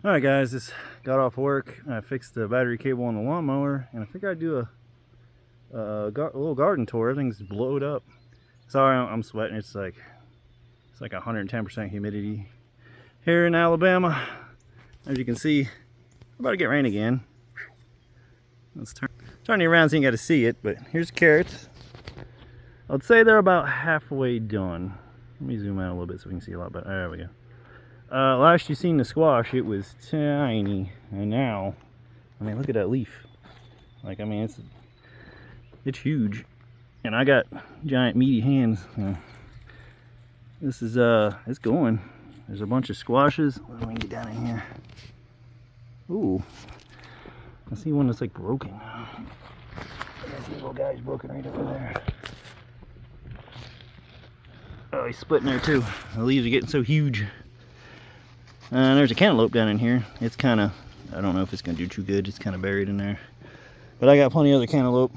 Alright guys, just got off work. I fixed the battery cable on the lawnmower, and I figured I'd do a little garden tour. Everything's blowed up. Sorry, I'm sweating. It's like 110% humidity here in Alabama. As you can see, we're about to get rain again. Let's turn you around so you got to see it. But here's carrots. I'd say they're about halfway done. Let me zoom out a little bit so we can see a lot better. There we go. Last you seen the squash, it was tiny, and now, I mean, look at that leaf. Like, I mean, it's huge, and I got giant meaty hands. This is it's going. There's a bunch of squashes. Let me get down in here. Ooh, I see one that's like broken. I see little guy's broken right over there. Oh, he's splitting there too. The leaves are getting so huge. There's a cantaloupe down in here. It's kind of, I don't know if it's going to do too good. It's kind of buried in there. But I got plenty of other cantaloupe.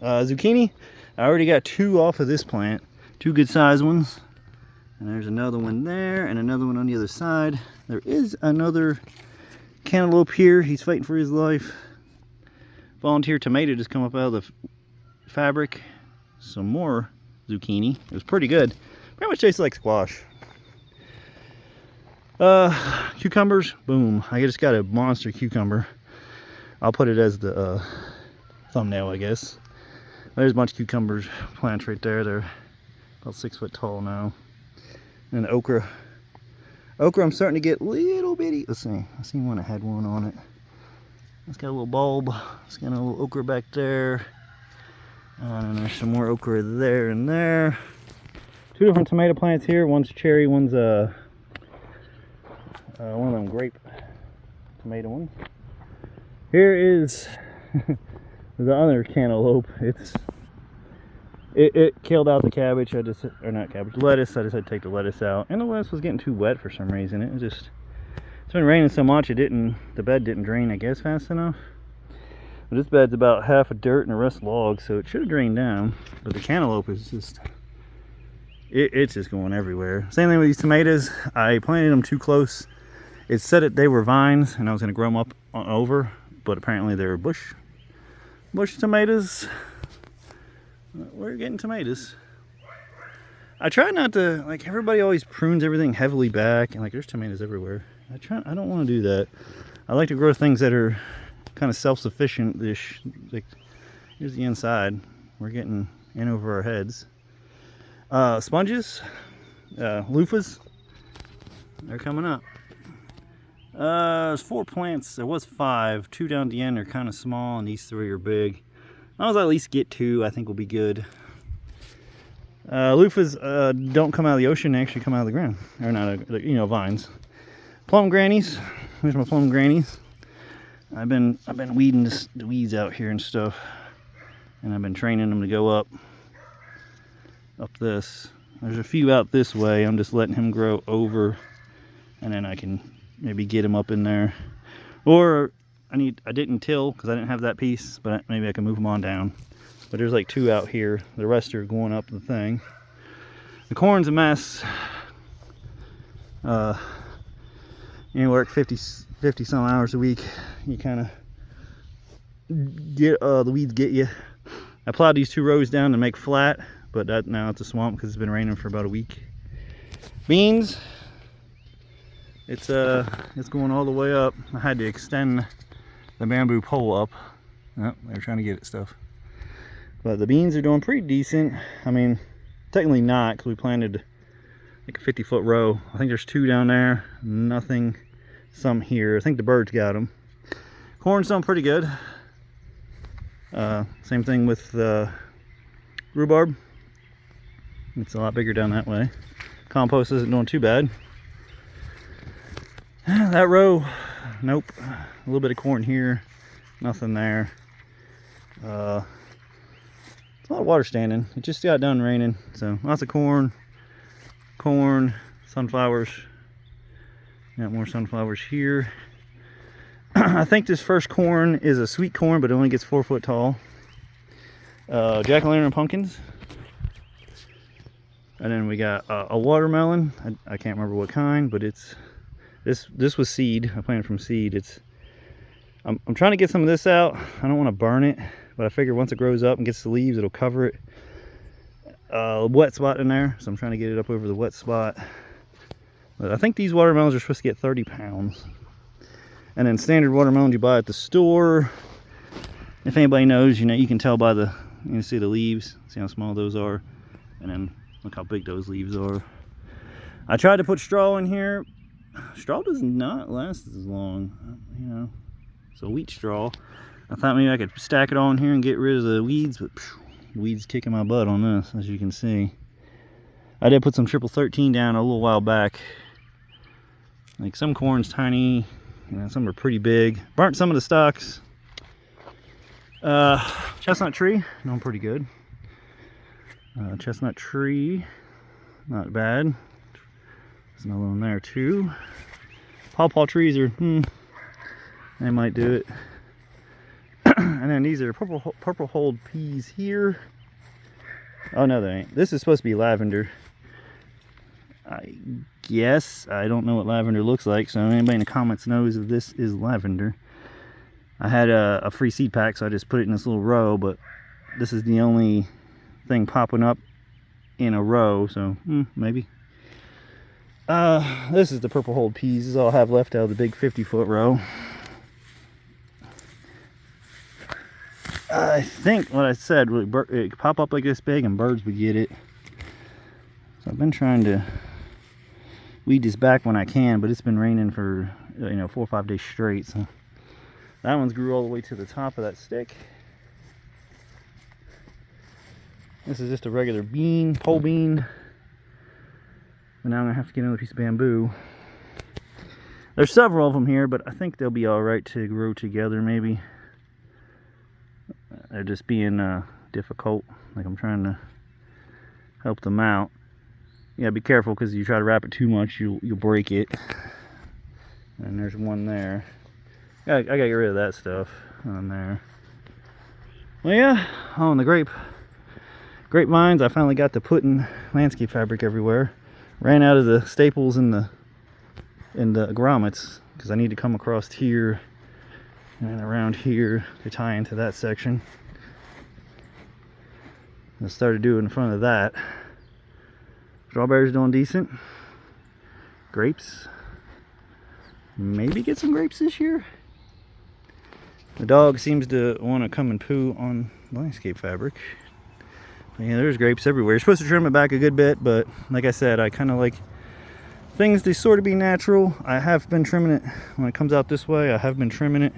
Zucchini, I already got 2 off of this plant. 2 good sized ones. And there's another one there and another one on the other side. There is another cantaloupe here. He's fighting for his life. Volunteer tomato just come up out of the fabric. Some more zucchini. It was pretty good. Pretty much tastes like squash. Cucumbers, boom. I just got a monster cucumber. I'll put it as the thumbnail, I guess. There's a bunch of cucumbers plants right there. They're about 6 foot tall now. And the okra. Okra, I'm starting to get little bitty. Let's see. I seen one that had one on it. It's got a little bulb. It's got a little okra back there. And there's some more okra there and there. 2 different tomato plants here. One's cherry, one's one of them grape tomato ones. Here is the other cantaloupe. It killed out the cabbage. Not cabbage, lettuce. I decided to take the lettuce out, and the lettuce was getting too wet for some reason. It's been raining so much the bed didn't drain, I guess, fast enough. But this bed's about half of dirt and the rest logs, so it should have drained down. But the cantaloupe is just it's just going everywhere. Same thing with these tomatoes. I planted them too close. It said that they were vines and I was going to grow them up over, but apparently they were bush tomatoes. We're getting tomatoes. I try not to, like, everybody always prunes everything heavily back, and like there's tomatoes everywhere. I don't want to do that. I like to grow things that are kind of self-sufficient-ish. Like, here's the inside. We're getting in over our heads. Sponges, loofahs, they're coming up. There's 4 plants. There was 5. 2 down the end are kind of small, and these 3 are big. As long as I at least get 2, I think we'll be good. Loofahs don't come out of the ocean; they actually come out of the ground. Or not, vines. Plum grannies. Here's my plum grannies. I've been weeding the weeds out here and stuff, and I've been training them to go up this. There's a few out this way. I'm just letting him grow over, and then I can maybe get him up in there. Or I didn't till because I didn't have that piece, but maybe I can move them on down. But there's like 2 out here. The rest are going up the thing. The corn's a mess. You work 50 some hours a week. You kind of get the weeds get you. I plowed these 2 rows down to make flat, but now it's a swamp because it's been raining for about a week. Beans. It's going all the way up. I had to extend the bamboo pole up. Oh, they're trying to get at stuff. But the beans are doing pretty decent. I mean, technically not, because we planted like a 50-foot row. I think there's 2 down there. Nothing. Some here. I think the birds got them. Corn's done pretty good. Same thing with rhubarb. It's a lot bigger down that way. Compost isn't doing too bad. That row, nope. A little bit of corn here, nothing there. It's a lot of water standing. It just got done raining, so lots of corn, sunflowers. Got more sunflowers here. I think this first corn is a sweet corn, but it only gets 4 foot tall. Jack-o'-lantern pumpkins. And then we got a watermelon. I can't remember what kind, but it's This was seed. I planted from seed. I'm trying to get some of this out. I don't want to burn it, but I figure once it grows up and gets the leaves, it'll cover it. A wet spot in there, so I'm trying to get it up over the wet spot. But I think these watermelons are supposed to get 30 pounds. And then standard watermelons you buy at the store, if anybody knows, you can tell by you can see the leaves, see how small those are, and then look how big those leaves are. I tried to put straw in here. Straw does not last as long, So wheat straw. I thought maybe I could stack it on here and get rid of the weeds, but weeds kicking my butt on this, as you can see. I did put some triple 13 down a little while back. Like some corn's tiny, some are pretty big. Burnt some of the stalks. Chestnut tree, doing pretty good. Chestnut tree, not bad. There's another one there too. Pawpaw trees are, they might do it. And then these are purple hulled peas here. Oh no, they ain't. This is supposed to be lavender. I guess. I don't know what lavender looks like, so anybody in the comments knows if this is lavender. I had a free seed pack, so I just put it in this little row, but this is the only thing popping up in a row, so maybe. This is the purple hulled peas. This is all I have left out of the big 50-foot row. I think what I said, it could pop up like this big and birds would get it. So I've been trying to weed this back when I can, but it's been raining for 4 or 5 days straight. So that one's grew all the way to the top of that stick. This is just a regular bean, pole bean. But now I'm gonna have to get another piece of bamboo. There's several of them here, but I think they'll be all right to grow together maybe. They're just being difficult. Like I'm trying to help them out. Yeah, be careful because you try to wrap it too much, you'll break it. And there's one there. I gotta get rid of that stuff on there. Well, yeah, on the grapevines, I finally got to putting landscape fabric everywhere. Ran out of the staples in the grommets because I need to come across here and around here to tie into that section. I started doing in front of that. Strawberries doing decent. Grapes. Maybe get some grapes this year. The dog seems to want to come and poo on landscape fabric. But yeah, there's grapes everywhere. You're supposed to trim it back a good bit, but like I said, I kind of like things to sort of be natural. I have been trimming it when it comes out this way. I have been trimming it.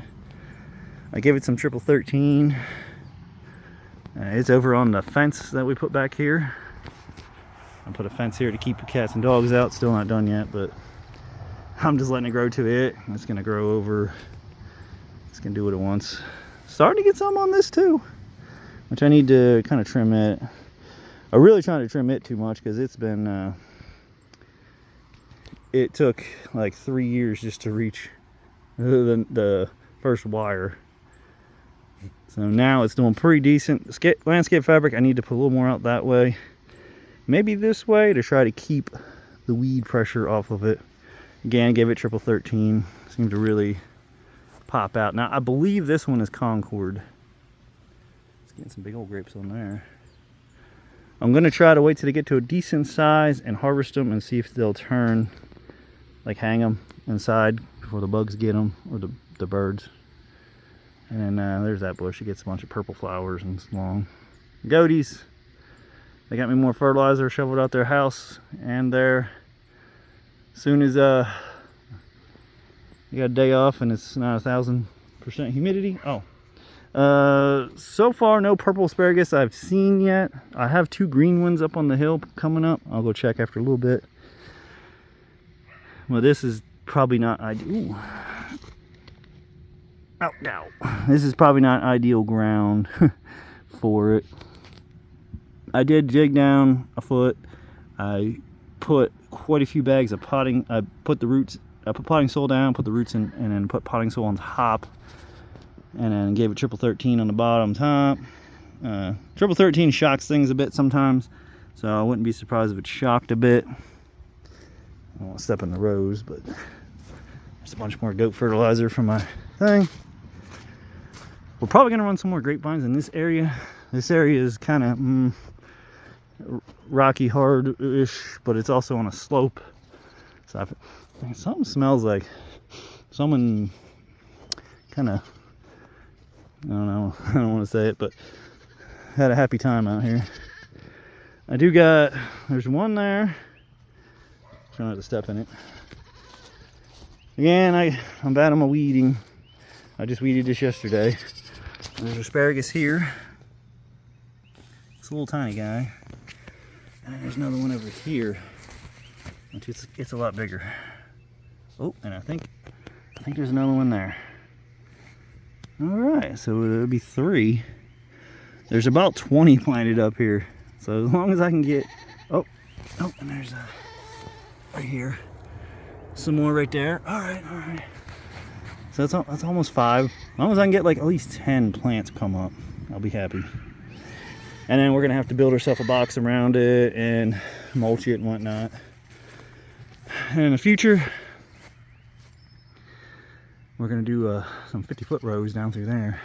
I gave it some triple 13. It's over on the fence that we put back here. I put a fence here to keep the cats and dogs out. Still not done yet, but I'm just letting it grow to it. It's gonna grow over. It's gonna do what it wants. Starting to get some on this too, which I need to kind of trim it. I'm really trying to trim it too much because it's been it took like 3 years just to reach the first wire. So now it's doing pretty decent. Landscape fabric, I need to put a little more out that way. Maybe this way to try to keep the weed pressure off of it. Again, gave it triple 13. Seemed to really pop out. Now I believe this one is Concord. It's getting some big old grapes on there. I'm gonna try to wait till they get to a decent size and harvest them and see if they'll turn, like hang them inside before the bugs get them, or the birds. And then there's that bush. It gets a bunch of purple flowers and it's long. Goaties. They got me more fertilizer shoveled out their house and there. As soon as you got a day off and it's not 1,000% humidity. So far no purple asparagus I've seen yet. I have 2 green ones up on the hill coming up. I'll go check after a little bit. Well, this is probably not ideal. Ow. This is probably not ideal ground for it. I did dig down a foot. I put quite a few bags of potting. I put potting soil down, put the roots in, and then put potting soil on top, and then gave it triple 13 on the bottom top. Triple 13 shocks things a bit sometimes, so I wouldn't be surprised if it shocked a bit. I don't want to step in the rows, but Just a bunch more goat fertilizer from my thing. We're probably gonna run some more grapevines in this area. This area is kind of rocky, hard-ish, but it's also on a slope. So something smells like someone kind of, I don't know, I don't want to say it, but had a happy time out here. I do got, there's one there. Try not to step in it. Again, I'm bad on my weeding. I just weeded this yesterday. There's asparagus here. It's a little tiny guy. And there's another one over here, which it's a lot bigger. Oh, and I think there's another one there. All right, so it'll be 3. There's about 20 planted up here. So as long as I can get, oh, and there's right here, some more right there. All right. So that's almost 5. As long as I can get like at least 10 plants come up, I'll be happy. And then we're gonna have to build ourselves a box around it and mulch it and whatnot. And in the future, we're gonna do some 50-foot rows down through there.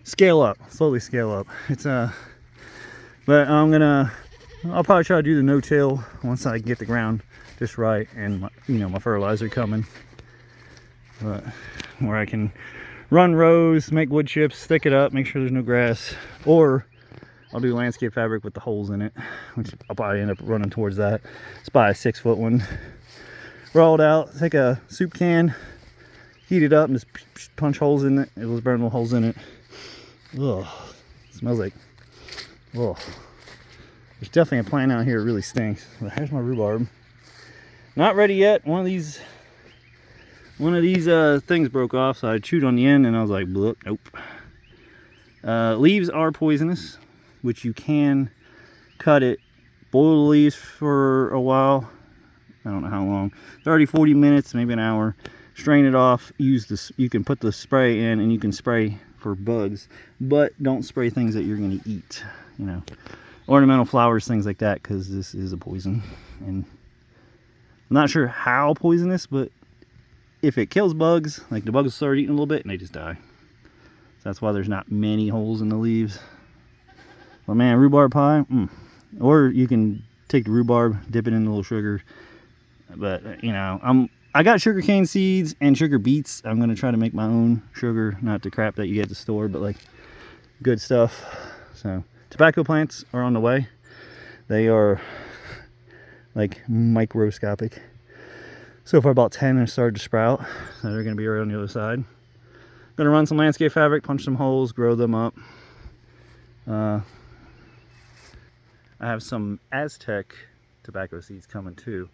Scale up, slowly scale up. It's but I'll probably try to do the no-till once I get the ground just right and my fertilizer coming. But where I can run rows, make wood chips, stick it up, make sure there's no grass, or I'll do landscape fabric with the holes in it, which I'll probably end up running towards that. Let's buy a 6-foot one, roll it out, take a soup can, heat it up, and just punch holes in it. It was burn little holes in it. Ugh, it smells like, ugh. There's definitely a plant out here that really stinks. But here's my rhubarb. Not ready yet. One of these things broke off, so I chewed on the end and I was like, nope. Leaves are poisonous, which you can cut it, boil the leaves for a while. I don't know how long, 30, 40 minutes, maybe an hour. Strain it off, use this, you can put the spray in and you can spray for bugs, but don't spray things that you're gonna eat, ornamental flowers, things like that, because this is a poison. And I'm not sure how poisonous, but if it kills bugs, like the bugs will start eating a little bit and they just die. So that's why there's not many holes in the leaves. But man, rhubarb pie, or you can take the rhubarb, dip it in a little sugar. But I got sugar cane seeds and sugar beets. I'm gonna try to make my own sugar, not the crap that you get at the store, but like good stuff. So tobacco plants are on the way. They are like microscopic. So far about 10 have started to sprout. So they're gonna be right on the other side. Gonna run some landscape fabric, punch some holes, grow them up. I have some Aztec tobacco seeds coming too.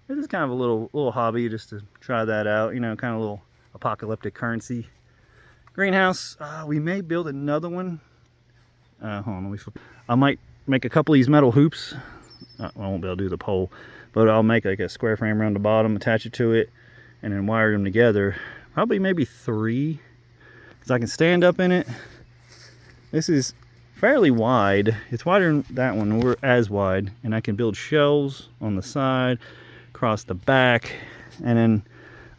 This is kind of a little hobby just to try that out, kind of a little apocalyptic currency. Greenhouse, we may build another one. Hold on, let me flip. I might make a couple of these metal hoops. I won't be able to do the pole, but I'll make like a square frame around the bottom, attach it to it, and then wire them together. Probably maybe 3, because I can stand up in it. This is fairly wide. It's wider than that one, or as wide, and I can build shelves on the side, across the back, and then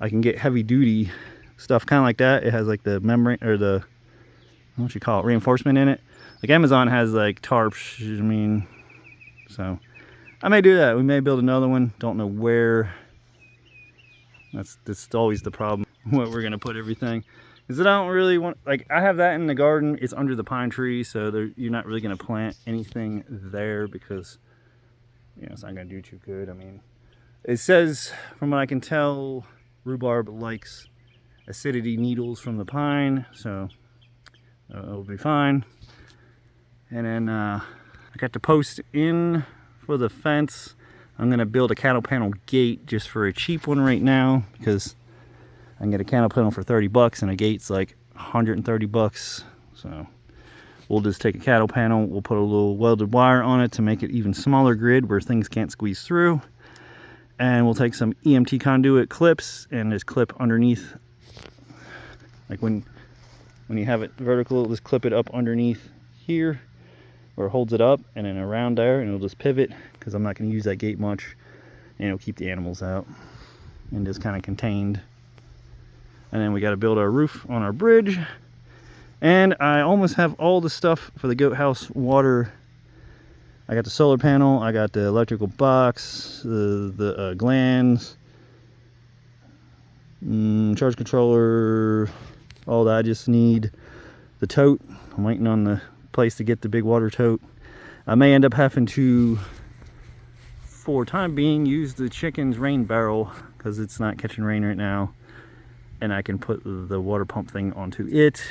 I can get heavy duty stuff kind of like that. It has like the membrane, or the, what you call it, reinforcement in it. Like Amazon has like tarps, so I may do that. We may build another one. Don't know where. That's always the problem, what we're gonna put everything. Because I don't really want, like, I have that in the garden. It's under the pine tree, so you're not really gonna plant anything there because it's not gonna do too good. It says, from what I can tell, rhubarb likes acidity needles from the pine, so it'll be fine. And then I got the post in for the fence. I'm gonna build a cattle panel gate just for a cheap one right now, because I can get a cattle panel for 30 bucks and a gate's like 130 bucks. So we'll just take a cattle panel, we'll put a little welded wire on it to make it even smaller grid where things can't squeeze through. And we'll take some EMT conduit clips and just clip underneath. Like when you have it vertical, just clip it up underneath here, or it holds it up, and then around there, and it'll just pivot, because I'm not going to use that gate much, and it'll keep the animals out. and just kind of contained. And then we got to build our roof on our bridge. And I almost have all the stuff for the goat house water. I got the solar panel, I got the electrical box, the glands, charge controller, all that. I just need the tote. I'm waiting on the place to get the big water tote. I may end up having to, for time being, use the chicken's rain barrel because it's not catching rain right now, and I can put the water pump thing onto it,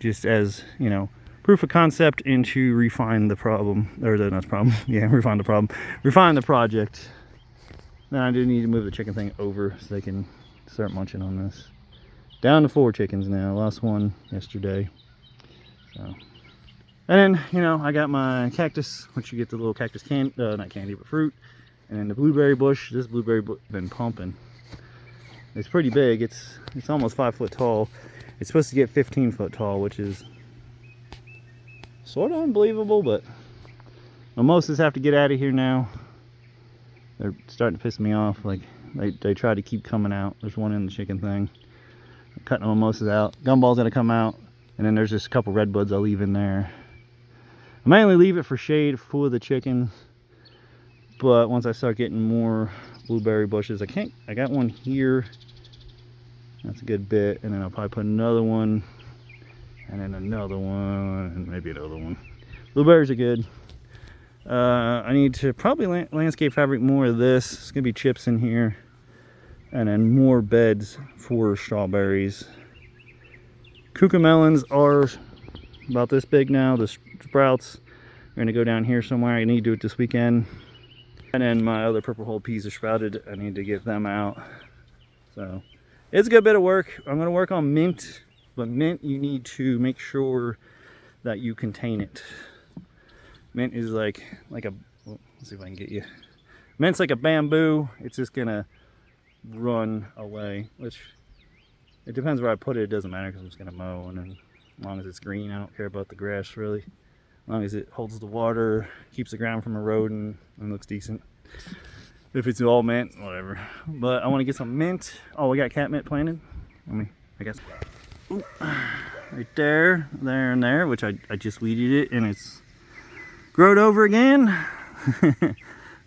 just as, you know, proof of concept, and to refine the problem, or not the problem, yeah, refine the problem, refine the project. Now I do need to move the chicken thing over so they can start munching on this. Down to 4 chickens now, lost one yesterday. So, and then, you know, I got my cactus, which you get the little cactus candy, not candy, but fruit. And then the blueberry bush. This blueberry bush been pumping. It's pretty big. It's almost 5 foot tall. It's supposed to get 15 foot tall, which is sort of unbelievable, but mimosas have to get out of here now. They're starting to piss me off. Like, they try to keep coming out. There's one in the chicken thing. I'm cutting the mimosas out. Gumball's gonna come out. And then there's just a couple redbuds I'll leave in there. I mainly leave it for shade for the chickens, but once I start getting more blueberry bushes, I got one here. That's a good bit, and then I'll probably put another one, and then another one, and maybe another one. Blueberries are good. I need to probably landscape fabric more of this. It's gonna be chips in here, and then more beds for strawberries. Cucamelons are about this big now. The sprouts are gonna go down here somewhere. I need to do it this weekend. And then my other purple hull peas are sprouted. I need to get them out. So it's a good bit of work. I'm gonna work on mint, but mint, you need to make sure that you contain it. Mint is like a, let's see if I can get you. Mint's like a bamboo. It's just gonna run away, which it depends where I put it. It doesn't matter because I'm just gonna mow, and then as long as it's green, I don't care about the grass really. As long as it holds the water, keeps the ground from eroding, and looks decent. If it's all mint, whatever. But I want to get some mint. Oh, we got catmint planted. I guess. Ooh, right there, there, and there, which I just weeded it, and it's growed over again.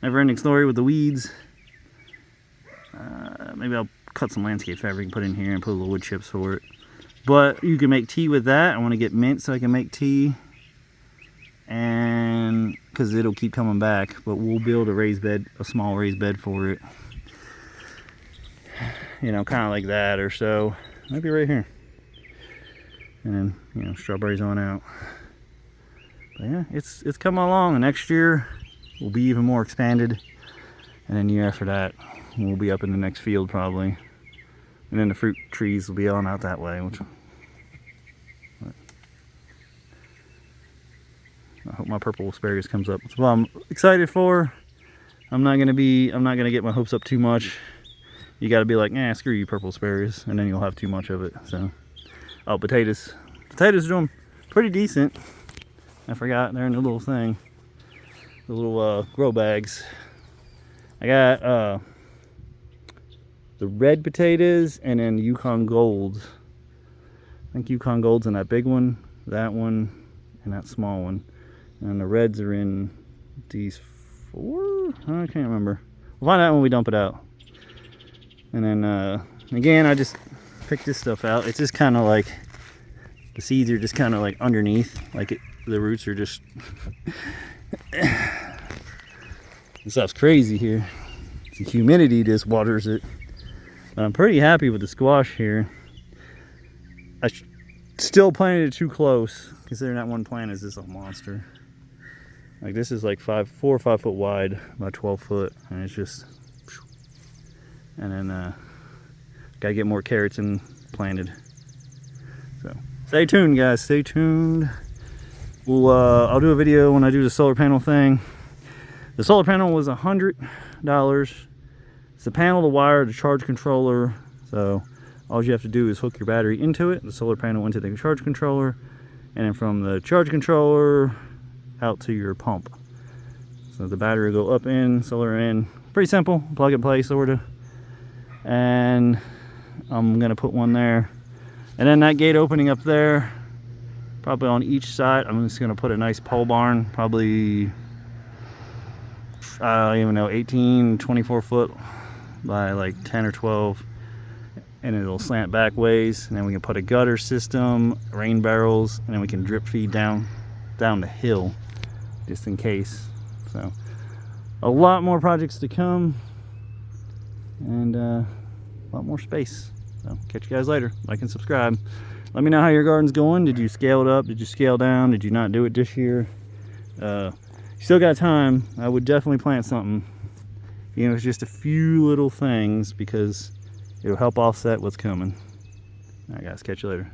Never ending story with the weeds. Maybe I'll cut some landscape fabric and put in here and put a little wood chips for it. But you can make tea with that. I want to get mint so I can make tea, and because it'll keep coming back. But we'll build a raised bed, a small raised bed for it, you know, kind of like that or so. Maybe right here, and then, you know, strawberries on out. But yeah, it's coming along. And next year will be even more expanded, and then year after that we'll be up in the next field probably, and then the fruit trees will be on out that way, which I hope my purple asparagus comes up. That's what I'm excited for. I'm not gonna get my hopes up too much. You gotta be like, nah, screw you, purple asparagus, and then you'll have too much of it. So, oh, potatoes are doing pretty decent. I forgot they're in the little thing, the little grow bags. I got the red potatoes, and then Yukon Golds. I think Yukon Gold's in that big one, that one, and that small one. And the reds are in these 4? I can't remember. We'll find out when we dump it out. And then, again, I just picked this stuff out. It's just kind of like, the seeds are just kind of like underneath. Like the roots are just... This stuff's crazy here. The humidity just waters it. But I'm pretty happy with the squash here. I still planted it too close, considering that one plant is just a monster. Like, this is like 4 or 5 foot wide, about 12 foot, and it's just... And then gotta get more carrots in planted. So stay tuned, guys, stay tuned. I'll do a video when I do the solar panel thing. The solar panel was $100. It's the panel, the wire, the charge controller. So all you have to do is hook your battery into it, the solar panel into the charge controller, and then from the charge controller out to your pump. So the battery will go up in, solar in, pretty simple, plug and play sort of. And I'm gonna put one there, and then that gate opening up there, probably on each side. I'm just gonna put a nice pole barn, probably I don't even know, 18, 24 foot by like 10 or 12, and it'll slant back ways. And then we can put a gutter system, rain barrels, and then we can drip feed down the hill just in case. So a lot more projects to come, and a lot more space. So catch you guys later. Like and subscribe. Let me know how your garden's going. Did you scale it up? Did you scale down? Did you not do it this year? You still got time. I would definitely plant something. You know, it's just a few little things, because it'll help offset what's coming. All right, guys, catch you later.